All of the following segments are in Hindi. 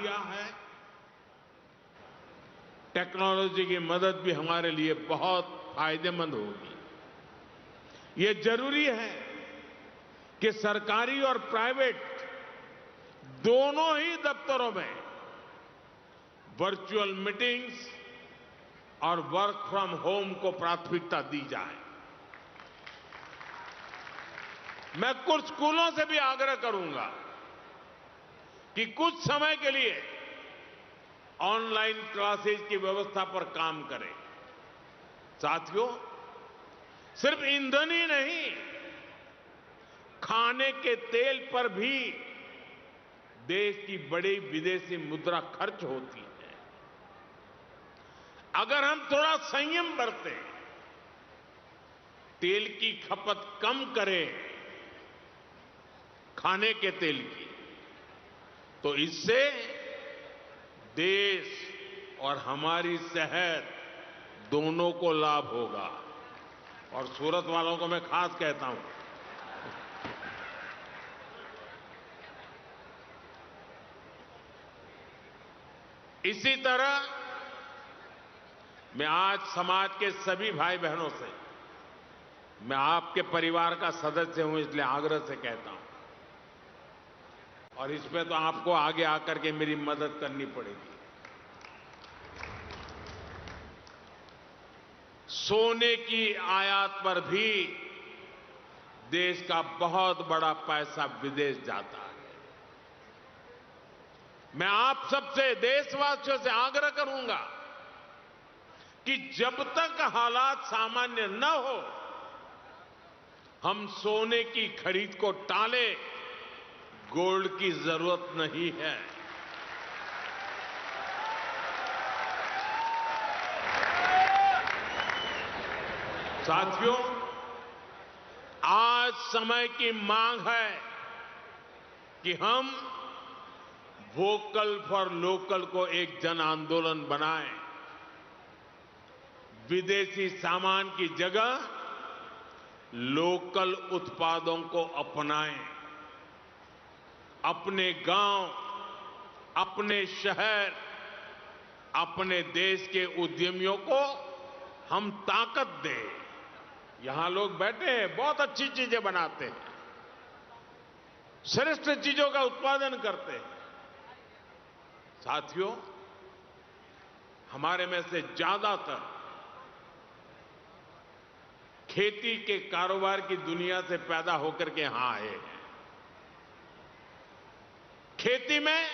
लिया है। टेक्नोलॉजी की मदद भी हमारे लिए बहुत फायदेमंद होगी। ये जरूरी है कि सरकारी और प्राइवेट दोनों ही दफ्तरों में वर्चुअल मीटिंग्स और वर्क फ्रॉम होम को प्राथमिकता दी जाए। मैं कुछ स्कूलों से भी आग्रह करूंगा कि कुछ समय के लिए ऑनलाइन क्लासेज की व्यवस्था पर काम करें। साथियों, सिर्फ ईंधन ही नहीं, खाने के तेल पर भी देश की बड़ी विदेशी मुद्रा खर्च होती है। अगर हम थोड़ा संयम बरतें, तेल की खपत कम करें, खाने के तेल की, तो इससे देश और हमारी सेहत दोनों को लाभ होगा। और सूरत वालों को मैं खास कहता हूं, इसी तरह मैं आज समाज के सभी भाई बहनों से, मैं आपके परिवार का सदस्य हूं इसलिए आग्रह से कहता हूं, और इसमें तो आपको आगे आकर के मेरी मदद करनी पड़ेगी। सोने की आयात पर भी देश का बहुत बड़ा पैसा विदेश जाता है। मैं आप सबसे, देशवासियों से आग्रह करूंगा कि जब तक हालात सामान्य न हो, हम सोने की खरीद को टालें। गोल्ड की जरूरत नहीं है। साथियों, आज समय की मांग है कि हम वोकल फॉर लोकल को एक जन आंदोलन बनाएं। विदेशी सामान की जगह लोकल उत्पादों को अपनाएं। अपने गांव, अपने शहर, अपने देश के उद्यमियों को हम ताकत दें। यहां लोग बैठे हैं, बहुत अच्छी चीजें बनाते हैं, श्रेष्ठ चीजों का उत्पादन करते हैं। साथियों, हमारे में से ज्यादातर खेती के कारोबार की दुनिया से पैदा होकर के यहां आए हैं। खेती में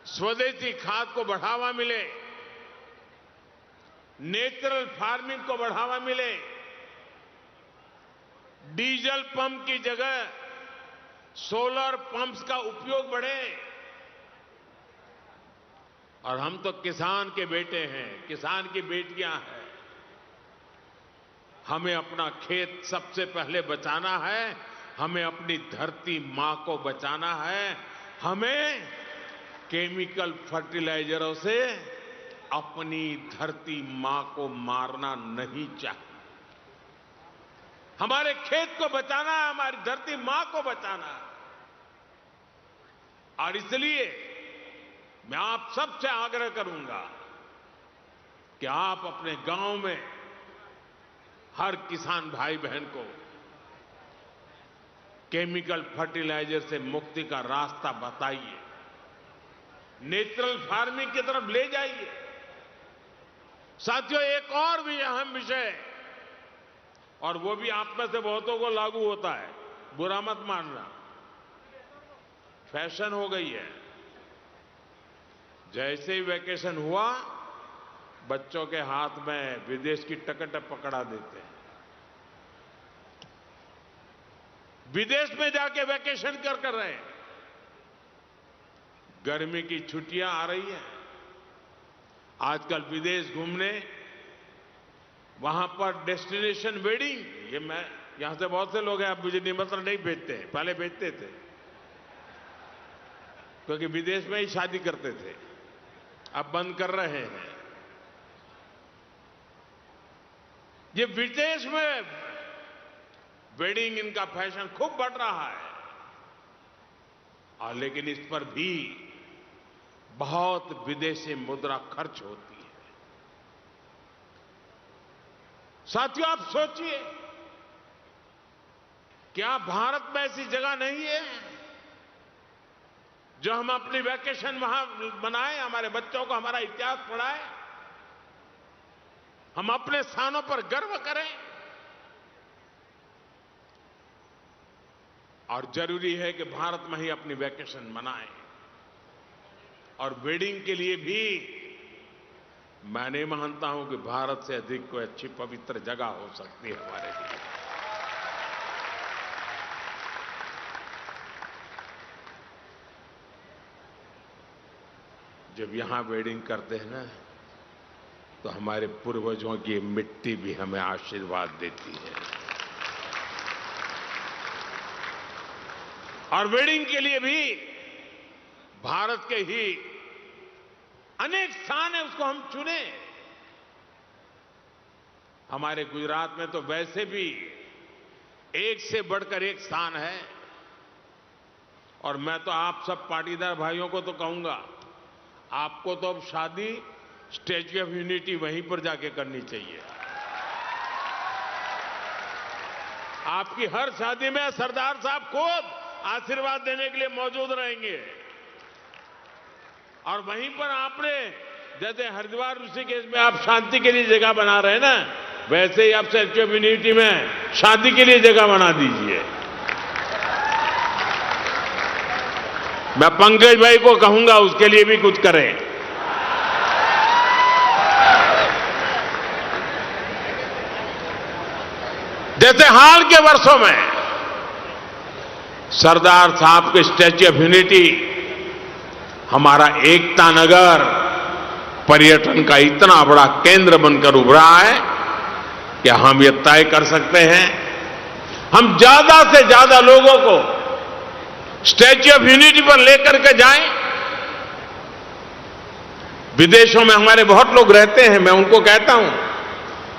स्वदेशी खाद को बढ़ावा मिले, नेचुरल फार्मिंग को बढ़ावा मिले, डीजल पंप की जगह सोलर पंप्स का उपयोग बढ़े। और हम तो किसान के बेटे हैं, किसान की बेटियां हैं। हमें अपना खेत सबसे पहले बचाना है, हमें अपनी धरती मां को बचाना है, हमें केमिकल फर्टिलाइजरों से अपनी धरती मां को मारना नहीं चाहिए। हमारे खेत को बचाना है, हमारी धरती मां को बचाना है। और इसलिए मैं आप सबसे आग्रह करूंगा कि आप अपने गांव में हर किसान भाई बहन को केमिकल फर्टिलाइजर से मुक्ति का रास्ता बताइए, नेचुरल फार्मिंग की तरफ ले जाइए। साथियों, एक और भी अहम विषय, और वो भी आप में से बहुतों को लागू होता है, बुरा मत मानना, फैशन हो गई है। जैसे ही वैकेशन हुआ, बच्चों के हाथ में विदेश की टिकट पकड़ा देते हैं। विदेश में जाके वैकेशन कर रहे हैं। गर्मी की छुट्टियां आ रही हैं, आजकल विदेश घूमने, वहां पर डेस्टिनेशन वेडिंग, ये मैं यहां से बहुत से लोग हैं, अब मुझे निमंत्रण नहीं भेजते हैं, पहले भेजते थे क्योंकि विदेश में ही शादी करते थे, अब बंद कर रहे हैं। ये विदेश में वेडिंग, इनका फैशन खूब बढ़ रहा है। और लेकिन इस पर भी बहुत विदेशी मुद्रा खर्च होती है। साथियों, आप सोचिए, क्या भारत में ऐसी जगह नहीं है जो हम अपनी वैकेशन वहां मनाएं, हमारे बच्चों को हमारा इतिहास पढ़ाएं, हम अपने स्थानों पर गर्व करें? और जरूरी है कि भारत में ही अपनी वैकेशन मनाएं। और वेडिंग के लिए भी मैं नहीं मानता हूं कि भारत से अधिक कोई अच्छी पवित्र जगह हो सकती है हमारे लिए। जब यहां वेडिंग करते हैं ना, तो हमारे पूर्वजों की मिट्टी भी हमें आशीर्वाद देती है। और वेडिंग के लिए भी भारत के ही अनेक स्थान है, उसको हम चुने। हमारे गुजरात में तो वैसे भी एक से बढ़कर एक स्थान है। और मैं तो आप सब पाटीदार भाइयों को तो कहूंगा, आपको तो अब शादी स्टैच्यू ऑफ यूनिटी वहीं पर जाके करनी चाहिए। आपकी हर शादी में सरदार साहब खुद आशीर्वाद देने के लिए मौजूद रहेंगे। और वहीं पर आपने, जैसे हरिद्वार ऋषिकेश में आप शांति के लिए जगह बना रहे हैं ना, वैसे ही आप स्टैच्यू ऑफ यूनिटी में शादी के लिए जगह बना दीजिए। मैं पंकज भाई को कहूंगा उसके लिए भी कुछ करें। जैसे हाल के वर्षों में सरदार साहब के स्टैच्यू ऑफ यूनिटी, हमारा एकता नगर पर्यटन का इतना बड़ा केंद्र बनकर उभरा है कि हम ये तय कर सकते हैं, हम ज्यादा से ज्यादा लोगों को स्टैच्यू ऑफ यूनिटी पर लेकर के जाएं। विदेशों में हमारे बहुत लोग रहते हैं, मैं उनको कहता हूं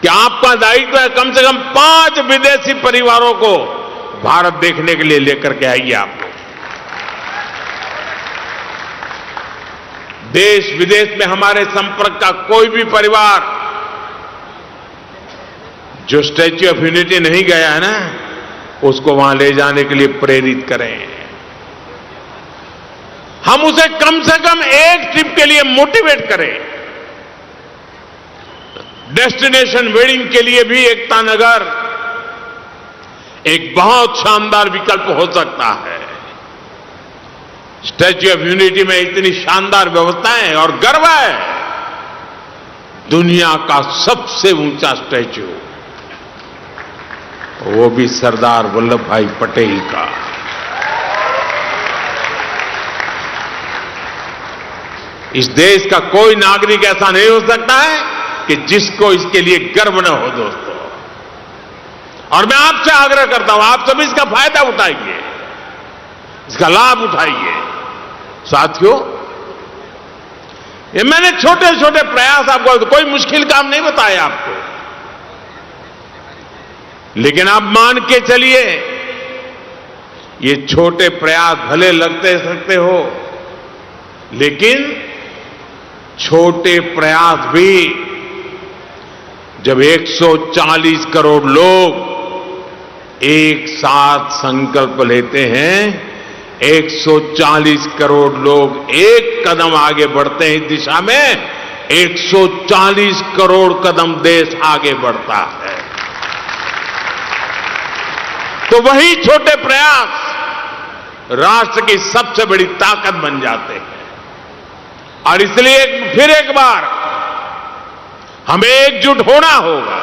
कि आपका दायित्व है कम से कम 5 विदेशी परिवारों को भारत देखने के लिए लेकर के आइए। आप देश विदेश में हमारे संपर्क का कोई भी परिवार जो स्टैच्यू ऑफ यूनिटी नहीं गया है ना, उसको वहां ले जाने के लिए प्रेरित करें। हम उसे कम से कम एक ट्रिप के लिए मोटिवेट करें। डेस्टिनेशन वेडिंग के लिए भी एकता नगर एक बहुत शानदार विकल्प हो सकता है। स्टैच्यू ऑफ यूनिटी में इतनी शानदार व्यवस्थाएं और गर्व है, दुनिया का सबसे ऊंचा स्टैच्यू, वो भी सरदार वल्लभ भाई पटेल का। इस देश का कोई नागरिक ऐसा नहीं हो सकता है कि जिसको इसके लिए गर्व न हो। दोस्तों, और मैं आपसे आग्रह करता हूं, आप सभी इसका फायदा उठाइए, इसका लाभ उठाइए। साथियों, ये मैंने छोटे छोटे प्रयास आपको, कोई मुश्किल काम नहीं बताया आपको, लेकिन आप मान के चलिए, ये छोटे प्रयास भले लगते सकते हो, लेकिन छोटे प्रयास भी जब 140 करोड़ लोग एक साथ संकल्प लेते हैं, 140 करोड़ लोग एक कदम आगे बढ़ते हैं इस दिशा में, 140 करोड़ कदम देश आगे बढ़ता है। तो वही छोटे प्रयास राष्ट्र की सबसे बड़ी ताकत बन जाते हैं। और इसलिए फिर एक बार हमें एकजुट होना होगा,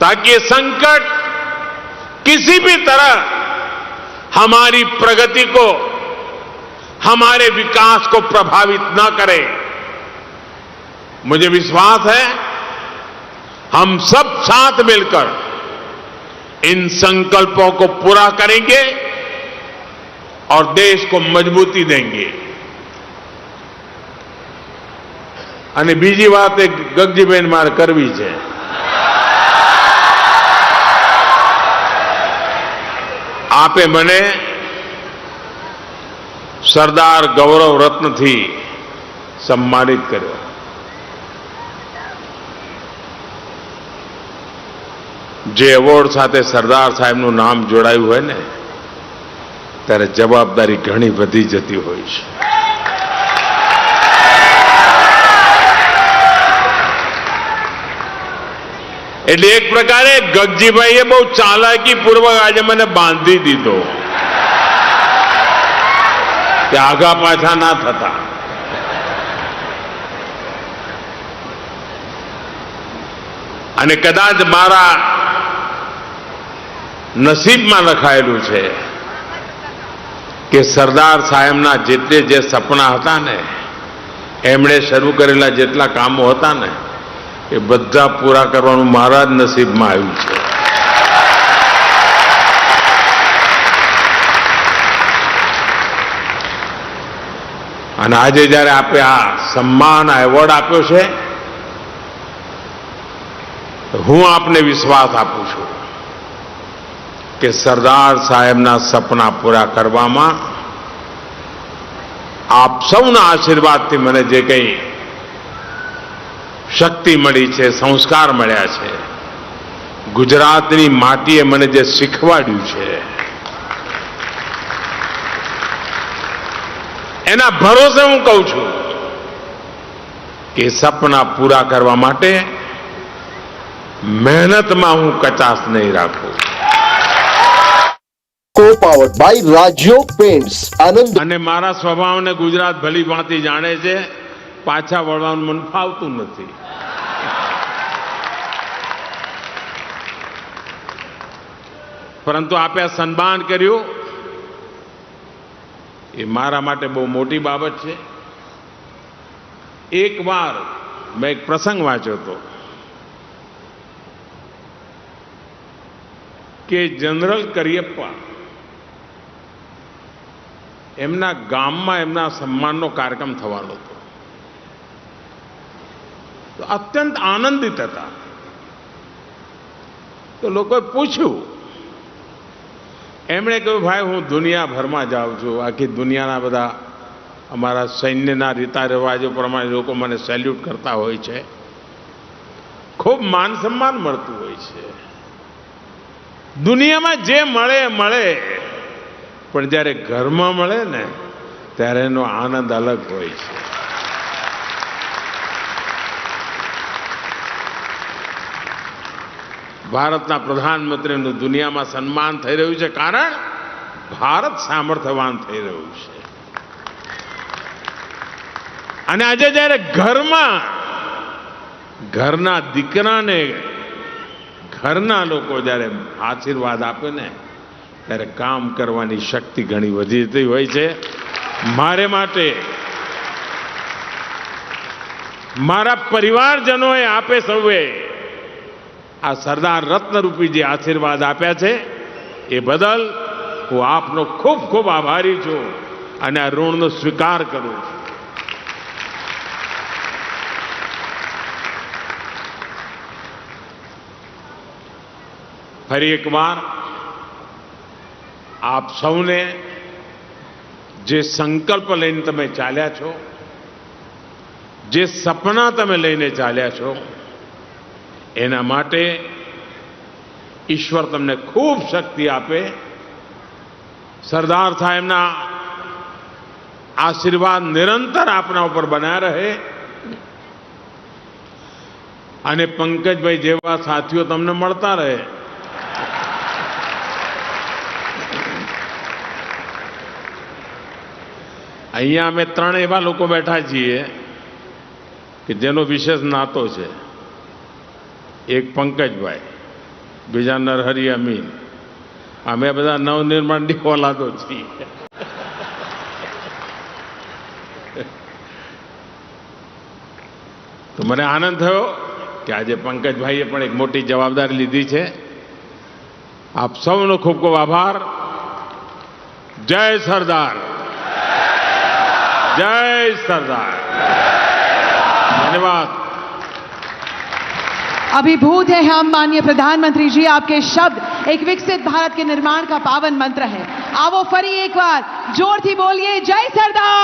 ताकि ये संकट किसी भी तरह हमारी प्रगति को, हमारे विकास को प्रभावित न करे। मुझे विश्वास है हम सब साथ मिलकर इन संकल्पों को पूरा करेंगे और देश को मजबूती देंगे। અને બીજી વાત એક ગગજીબેન મારે કરવી છે। આપે મને સરદાર ગૌરવ રત્નથી સન્માનિત કર્યો. જે એવોર્ડ સાથે સરદાર સાહેબનું નામ જોડાયું હોય ને, ત્યારે જવાબદારી ઘણી વધી જતી હોય છે. એટલે એક પ્રકારે ગગજીભાઈએ બહુ ચાલાકીપૂર્વક આજે મને બાંધી દીધો કે આગા પાછા ના થતા. અને કદાચ મારા નસીબમાં લખાયેલું છે કે સરદાર સાહેબના જેટલે જે સપના હતા ને, એમણે શરૂ કરેલા જેટલા કામો હતા ને, એ બધા પૂરા કરવાનું મારા જ નસીબમાં આવ્યું છે. અને આજે જ્યારે આપણે આ સન્માન, આ એવોર્ડ આપ્યો છે, હું આપને વિશ્વાસ આપું છું કે સરદાર સાહેબના સપના પૂરા કરવામાં આપ સૌના આશીર્વાદથી મને જે કંઈ શક્તિ મળી છે, સંસ્કાર મળ્યા છે, ગુજરાતની માટીએ મને જે શીખવાડ્યું છે, એના ભરોસે હું કહું છું કે સપના પૂરા કરવા માટે મહેનતમાં હું કચાશ નહીં રાખું. Co-powered by Rajyog Paints. આનંદ. અને મારા સ્વભાવને ગુજરાત ભલી ભાંતિ જાણે છે. પાછા વળવાનું મને ફાવતું નથી. પરંતુ આપે સન્માન કર્યું એ મારા માટે બહુ મોટી બાબત છે. એક વાર મેં એક પ્રસંગ વાંચ્યો હતો કે જનરલ કરિયપ્પા એમના ગામમાં એમના સન્માનનો કાર્યક્રમ થવાનો હતો. તો અત્યંત આનંદિત હતા. તો લોકોએ પૂછ્યું, એમણે કહ્યું, ભાઈ હું દુનિયાભરમાં જાઉં છું, આખી દુનિયાના બધા અમારા સૈન્યના રીતા રિવાજો પ્રમાણે લોકો મને સેલ્યુટ કરતા હોય છે, ખૂબ માન સન્માન મળતું હોય છે, દુનિયામાં જે મળે મળે, પણ જ્યારે ઘરમાં મળે ને ત્યારે એનો આનંદ અલગ હોય છે. ભારતના પ્રધાનમંત્રીનું દુનિયામાં સન્માન થઈ રહ્યું છે, કારણ ભારત સામર્થ્યવાન થઈ રહ્યું છે. અને આજે જ્યારે ઘરમાં ઘરના દીકરાને ઘરના લોકો જ્યારે આશીર્વાદ આપે ને, ત્યારે કામ કરવાની શક્તિ ઘણી વધી જતી હોય છે. મારે માટે મારા પરિવારજનોએ આપે સૌએ આ સરદાર રત્નરૂપી જે આશીર્વાદ આપ્યા છે, એ બદલ હું આપનો ખૂબ ખૂબ આભારી છું અને આ ઋણનો સ્વીકાર કરું છું. ફરી એકવાર આપ સૌને જે સંકલ્પ લઈને તમે ચાલ્યા છો, જે સપના તમે લઈને ચાલ્યા છો, એના માટે ઈશ્વર તમને ખૂબ શક્તિ આપે. સરદાર સાહેબના આશીર્વાદ નિરંતર આપના ઉપર બન્યા રહે અને પંકજભાઈ જેવા સાથીઓ તમને મળતા રહે. અહીંયા અમે ત્રણ એવા લોકો બેઠા છીએ કે જેનો વિશેષ નાતો છે. એક પંકજભાઈ, બીજા નરહરી અમીન, અમે બધા નવનિર્માણની ઓલાદો છીએ. તો મને આનંદ થયો કે આજે પંકજભાઈએ પણ એક મોટી જવાબદારી લીધી છે. આપ સૌનો ખૂબ ખૂબ આભાર. જય સરદાર, જય સરદાર. ધન્યવાદ. अभिभूत है हम माननीय प्रधानमंत्री जी, आपके शब्द एक विकसित भारत के निर्माण का पावन मंत्र है। आवो फरी एक बार जोर थी बोलिए, जय सरदार।